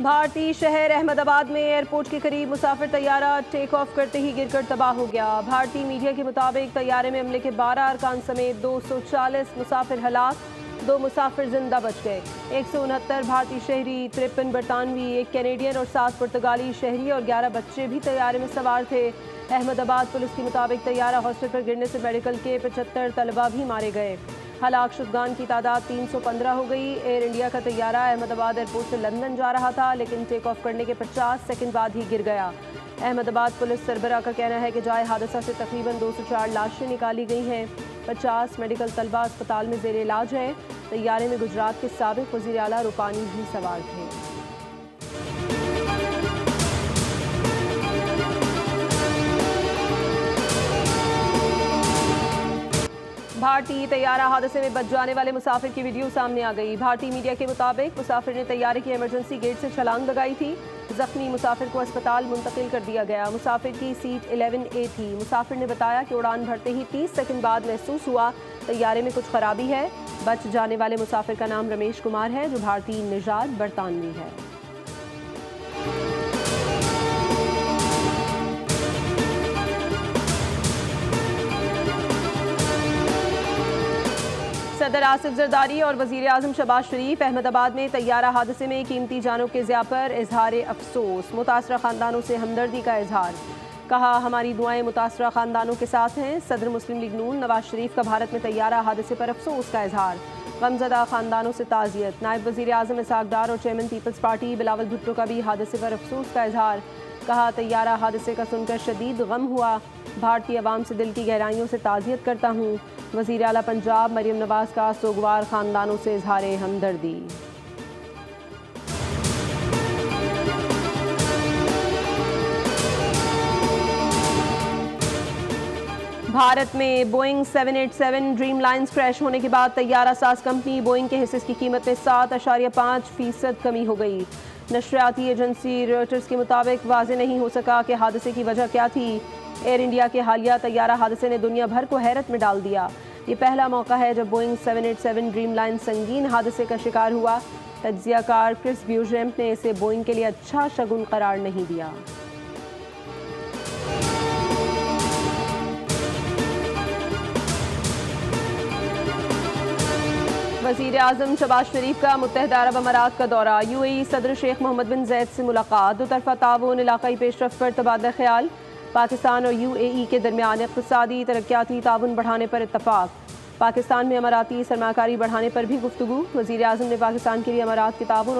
भारतीय शहर अहमदाबाद में एयरपोर्ट के करीब मुसाफिर तैयारा टेक ऑफ करते ही गिरकर तबाह हो गया। भारतीय मीडिया के मुताबिक तैयारे में हमले के 12 अरकान समेत 240 मुसाफिर हलाक, 2 मुसाफिर जिंदा बच गए। 169 भारतीय शहरी, 53 बरतानवी, 1 कैनेडियन और 7 पुर्तगाली शहरी और 11 बच्चे भी तैयारे में सवार थे। अहमदाबाद पुलिस के मुताबिक तैयारा हॉस्टल पर गिरने से मेडिकल के 75 तलबा भी मारे गए। हलाक शुदगान की तादाद 315 हो गई। एयर इंडिया का तैयारा अहमदाबाद एयरपोर्ट से लंदन जा रहा था, लेकिन टेक ऑफ करने के 50 सेकंड बाद ही गिर गया। अहमदाबाद पुलिस सरबराह का कहना है कि जाए हादसा से तकरीबन 204 लाशें निकाली गई हैं। 50 मेडिकल तलबा अस्पताल में जेर इलाज हैं। तैयारे में गुजरात के साबिक वज़ीर आला रूपानी भी सवार थे। भारतीय तैयारा हादसे में बच जाने वाले मुसाफिर की वीडियो सामने आ गई। भारतीय मीडिया के मुताबिक मुसाफिर ने तैयारे की इमरजेंसी गेट से छलांग लगाई थी। जख्मी मुसाफिर को अस्पताल मुंतकिल कर दिया गया। मुसाफिर की सीट 11A थी। मुसाफिर ने बताया कि उड़ान भरते ही 30 सेकंड बाद महसूस हुआ तैयारे में कुछ खराबी है। बच जाने वाले मुसाफिर का नाम रमेश कुमार है, जो भारतीय निजात बरतानवी है। सदर आसिफ जरदारी और वज़ीर आज़म शहबाज शरीफ अहमदाबाद में तैयारा हादसे में कीमती जानों के ज़िया पर इजहार अफसोस। मुतासरा ख़ानदानों से हमदर्दी का इजहार। कहा, हमारी दुआएं मुतासरा ख़ानदानों के साथ हैं। सदर मुस्लिम लीग नून नवाज शरीफ का भारत में तैयारा हादसे पर अफसोस का इजहार। गमज़दा ख़ानदानों से ताज़ियत। नायब वज़ीर आज़म इसहाक़ डार और चेयरमैन पीपल्स पार्टी बिलावल भुट्टो का भी हादसे पर अफसोस का इजहार। कहा, तैयारा हादसे का सुनकर शदीद गम हुआ। भारतीय अवाम से दिल की गहराइयों से ताज़ियत करता हूँ। वज़ीर आला पंजाब मरियम नवाज़ का सोगवार ख़ानदानों से इजहार हमदर्दी। भारत में बोइंग 787 ड्रीम लाइन्स क्रैश होने के बाद तैयारा साज कंपनी बोइंग के हिस्से की कीमत में 7.5% कमी हो गई। नशरियाती एजेंसी रॉयटर्स के मुताबिक वाज़ेह नहीं हो सका कि हादसे की वजह क्या थी। एयर इंडिया के हालिया तैयारा हादसे ने दुनिया भर को हैरत में डाल दिया। ये पहला मौका है जब बोइंग 787 ड्रीम लाइन संगीन हादसे का शिकार हुआ। तज्जियाकार क्रिस ब्यूजेम्प ने इसे बोइंग के लिए अच्छा शगुन करार नहीं दिया। वज़ीर आज़म शहबाज शरीफ का मुत्तहिदा अरब अमारात का दौरा। UAE सदर शेख मोहम्मद बिन ज़ैद से मुलाकात। दोतरफ़ा ताउन, इलाक़ाई पेशरफ़्त पर तबादला ख्याल। पाकिस्तान और UAE के दरमियान इक़्तिसादी तरक्याती ताउन बढ़ाने पर इत्तफ़ाक़। पाकिस्तान में अमाराती सरमाकारी बढ़ाने पर भी गुफ्तगू। वज़ीर आज़म ने पाकिस्तान के लिए अमारात के ताउन और